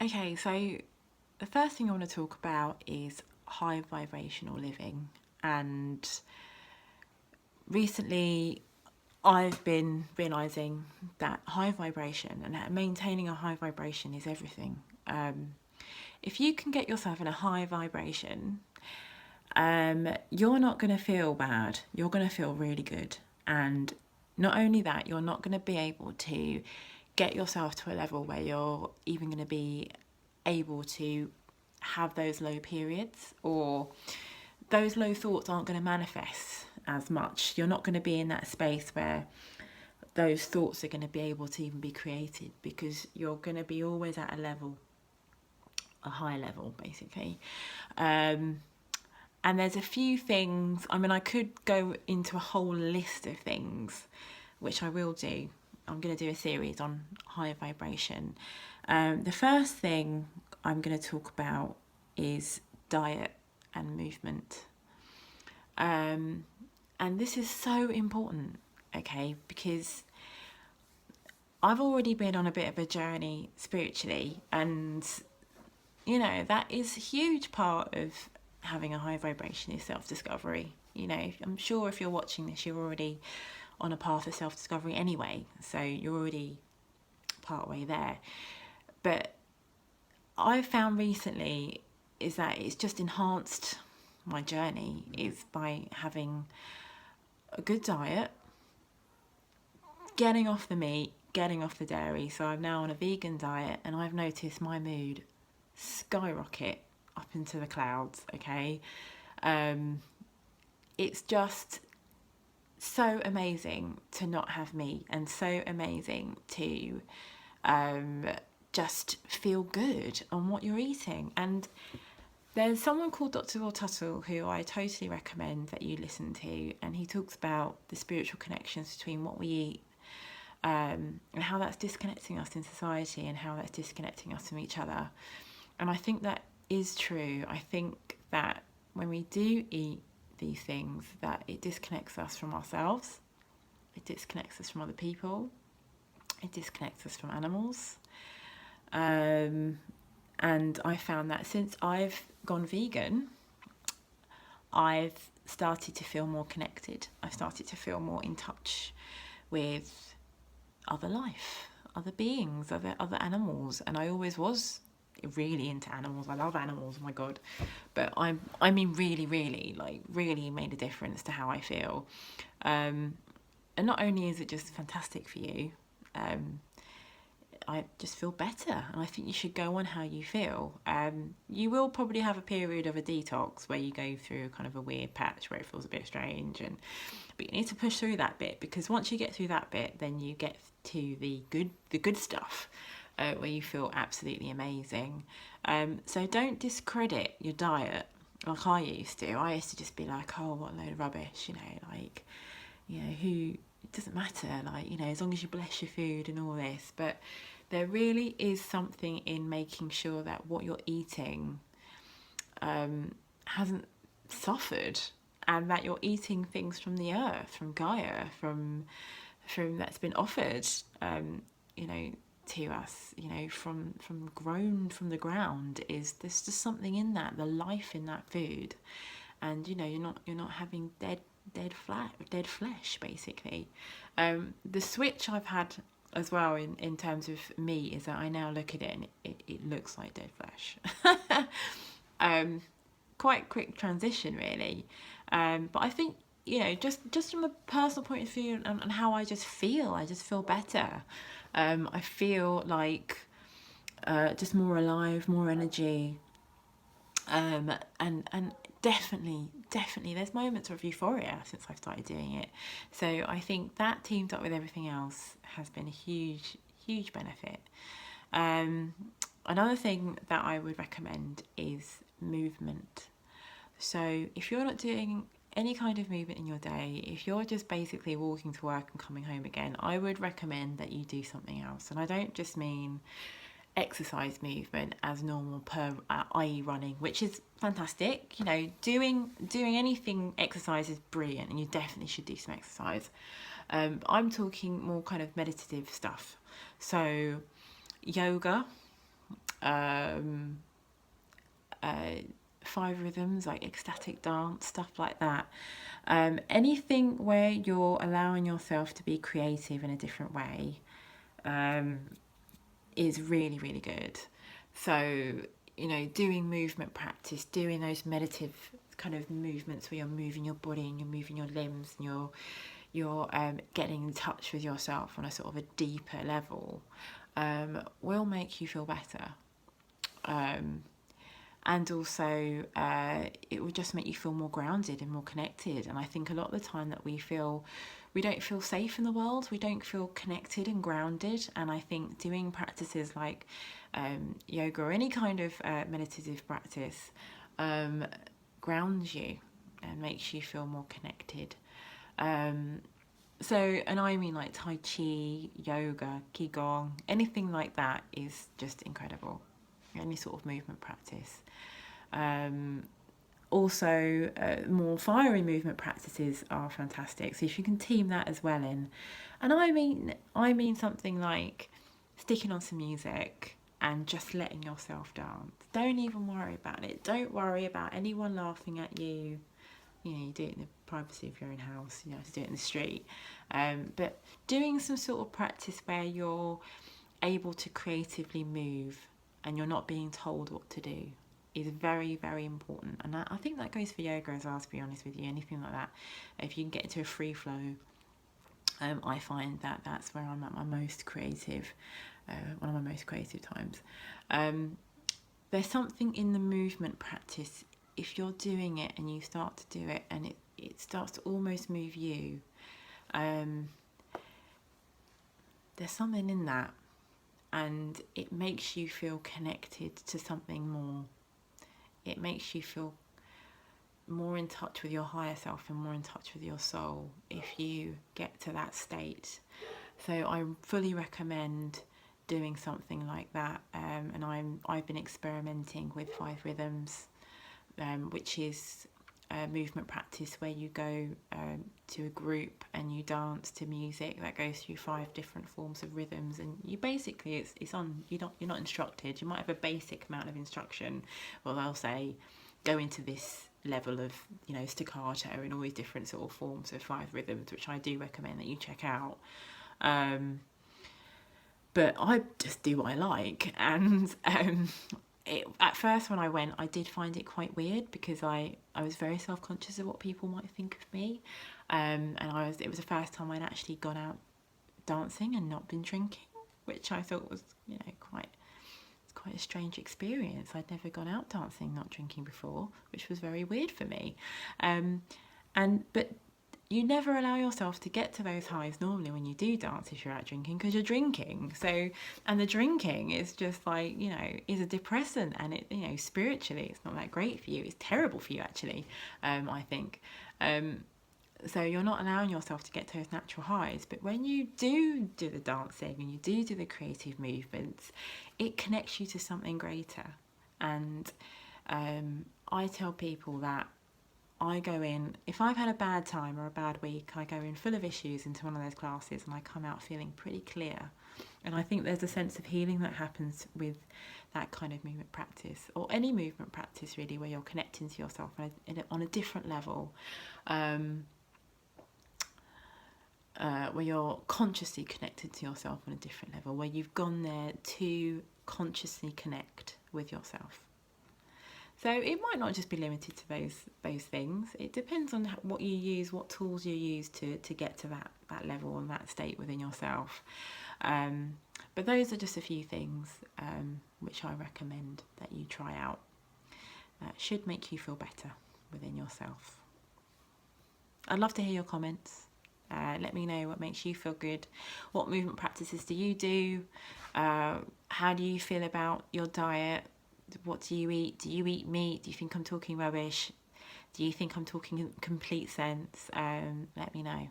Okay, so the first thing I want to talk about is high vibrational living. And recently, I've been realizing that high vibration and that maintaining a high vibration is everything. If you can get yourself in a high vibration, you're not going to feel bad. You're going to feel really good. And not only that, you're not going to be able to get yourself to a level where you're even going to be able to have those low periods, or those low thoughts aren't going to manifest as much. You're not going to be in that space where those thoughts are going to be able to even be created, because you're going to be always at a level, a high level basically. um, and there's a few things, I mean, I could go into a whole list of things, which I will do. I'm going to do a series on high vibration. The first thing I'm going to talk about is diet and movement. And this is so important, okay, because I've already been on a bit of a journey spiritually, and that is a huge part of having a high vibration is self-discovery. I'm sure if you're watching this, you're already on a path of self-discovery anyway, so you're already part way there. But I've found recently is that it's just enhanced my journey is by having a good diet, getting off the meat, getting off the dairy. So I'm now on a vegan diet, and I've noticed my mood skyrocket up into the clouds. Okay, it's just so amazing to not have meat, and so amazing to just feel good on what you're eating. And there's someone called Dr. Will Tuttle who I totally recommend that you listen to, and he talks about the spiritual connections between what we eat, and how that's disconnecting us in society, and how that's disconnecting us from each other. And I think that is true. I think that when we do eat these things, that it disconnects us from ourselves, it disconnects us from other people, it disconnects us from animals. And I found that since I've gone vegan, I've started to feel more connected. I've started to feel more in touch with other life, other beings, other animals. And I always was really into animals. I love animals, oh my god. But I mean really, really, like really made a difference to how I feel. And not only is it just fantastic for you, I just feel better, and I think you should go on how you feel. You will probably have a period of a detox where you go through kind of a weird patch where it feels a bit strange, but you need to push through that bit, because once you get through that bit, then you get to the good stuff, where you feel absolutely amazing. So don't discredit your diet like I used to. I used to just be like, oh, what a load of rubbish, like, who, it doesn't matter, like, as long as you bless your food and all this. But there really is something in making sure that what you're eating hasn't suffered, and that you're eating things from the earth, from Gaia, from that's been offered, to us, from grown from the ground. Is there's just something in that, the life in that food, and you're not having dead flesh basically. The switch I've had as well in terms of meat is that I now look at it and it looks like dead flesh. Quite quick transition really. But I think, just from a personal point of view, and how I just feel better. I feel like just more alive, more energy. And definitely there's moments of euphoria since I've started doing it. So I think that, teamed up with everything else, has been a huge benefit. Another thing that I would recommend is movement. So if you're not doing any kind of movement in your day, if you're just basically walking to work and coming home again, I would recommend that you do something else. And I don't just mean exercise movement as normal, i.e. running, which is fantastic. Doing anything exercise is brilliant, and you definitely should do some exercise. I'm talking more kind of meditative stuff, so yoga, um, five rhythms like ecstatic dance, stuff like that. Anything where you're allowing yourself to be creative in a different way um, is really, really good. So, doing movement practice, doing those meditative kind of movements where you're moving your body and you're moving your limbs and you're getting in touch with yourself on a sort of a deeper level, will make you feel better. And also it will just make you feel more grounded and more connected. And I think a lot of the time that we don't feel safe in the world, we don't feel connected and grounded. And I think doing practices like yoga or any kind of meditative practice grounds you and makes you feel more connected. And I mean like Tai Chi, yoga, Qigong, anything like that is just incredible. Any sort of movement practice. Also, more fiery movement practices are fantastic. So if you can team that as well in, and I mean something like sticking on some music and just letting yourself dance. Don't even worry about it. Don't worry about anyone laughing at you. You do it in the privacy of your own house. You don't have to do it in the street. But doing some sort of practice where you're able to creatively move and you're not being told what to do is very, very important. And I think that goes for yoga as well, to be honest with you. Anything like that. If you can get into a free flow, I find that that's where I'm at my most creative, one of my most creative times. There's something in the movement practice, if you're doing it and you start to do it and it starts to almost move you, there's something in that. And it makes you feel connected to something more. It makes you feel more in touch with your higher self and more in touch with your soul if you get to that state. So I fully recommend doing something like that. And I've been experimenting with 5 rhythms, which is a movement practice where you go to a group and you dance to music that goes through 5 different forms of rhythms, and you basically you're not instructed. You might have a basic amount of instruction. Well, they'll say go into this level of staccato and all these different sort of forms of 5 rhythms, which I do recommend that you check out. But I just do what I like, and at first when I went, I did find it quite weird because I was very self-conscious of what people might think of me, and it was the first time I'd actually gone out dancing and not been drinking, which I thought was quite a strange experience. I'd never gone out dancing not drinking before, which was very weird for me, but you never allow yourself to get to those highs normally when you do dance if you're out drinking, because you're drinking. So, and the drinking is just like, is a depressant, and it, spiritually, it's not that great for you. It's terrible for you, actually, I think. So you're not allowing yourself to get to those natural highs. But when you do the dancing and you do the creative movements, it connects you to something greater. And I tell people that I go in, if I've had a bad time or a bad week, I go in full of issues into one of those classes and I come out feeling pretty clear. And I think there's a sense of healing that happens with that kind of movement practice, or any movement practice really, where you're connecting to yourself on a different level, where you're consciously connected to yourself on a different level, where you've gone there to consciously connect with yourself. So it might not just be limited to those things. It depends on what you use, what tools you use to get to that level and that state within yourself. But those are just a few things which I recommend that you try out. That should make you feel better within yourself. I'd love to hear your comments. Let me know what makes you feel good. What movement practices do you do? How do you feel about your diet? What do you eat? Do you eat meat? Do you think I'm talking rubbish? Do you think I'm talking complete sense? Let me know.